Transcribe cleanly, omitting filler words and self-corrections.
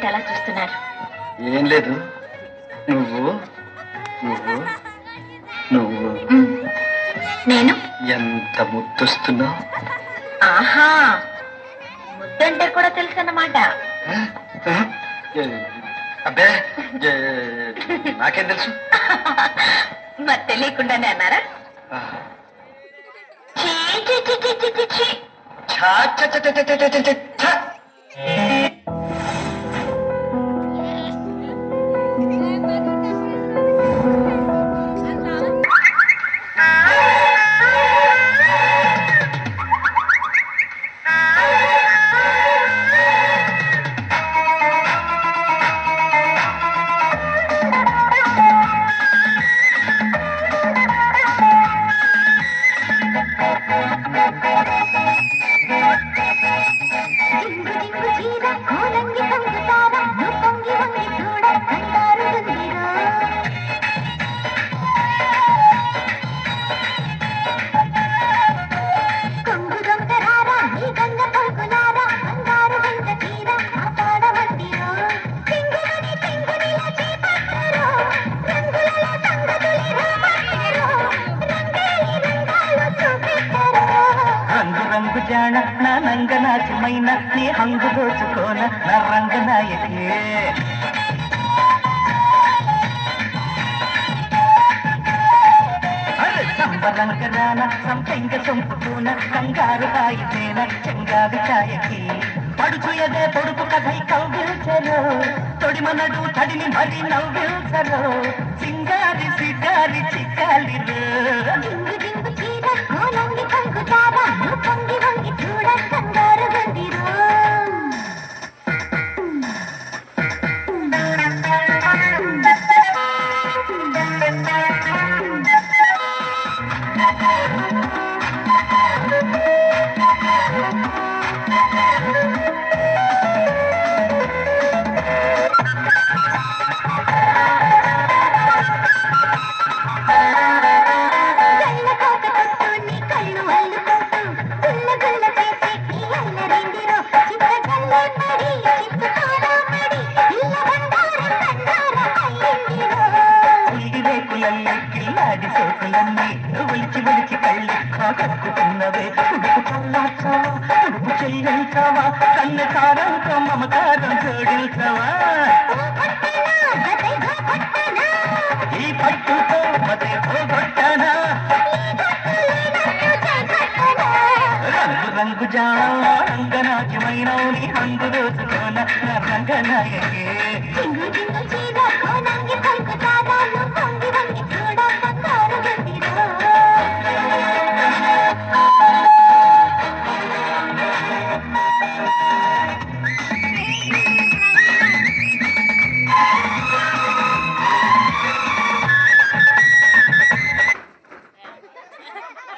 ఏమిటి అలా చూస్తున్నారు? ఏం లేదు. నువ్వు నువ్వు నువ్వు నేను ఎంత ముద్దొస్తున్నావు. ఆహా, ముద్దంటే కూడా తెలుసు అన్నమాట. అబ్బే, నాకేం తెలుసు. మరి తెలియకుండానే అన్నారా? చీ, చీ, చీ, చీ, చీ, చీ, చీ. ఛా, ఛ, ఛ, ఛ, ఛ, ఛ, ఛ, ఛ. రంగు జాణ నా నంగనాచమైన నీ హంగు దోచుకోన నా రంగనాయకే సంబరంగరాన సంపెంగ చంపుతూన కంగారు హాయితేన చెంగావి ఛాయకి పడుచుయదే పొడుపు కథై కవ్విల్చరు తొడిమనడు తడిని మరి నవ్విల్చరు సింగారి సిగారి చిక్కాలిరు కిల్లాడి సోకులన్నీ ఒలిచి ఒలిచి కళ్ళి కక్కుతున్నవే ఉడుపు చల్లార్చావా ఉడుపు చెయ్యించావా కన్న కారంతో మమకారం జోడించావా ఈ పట్టుతో మతే పోగొట్టానా రంగు రంగు జాణ రంగనాట్యమైన నీ హంగు దోచుకోన రంగనాయకే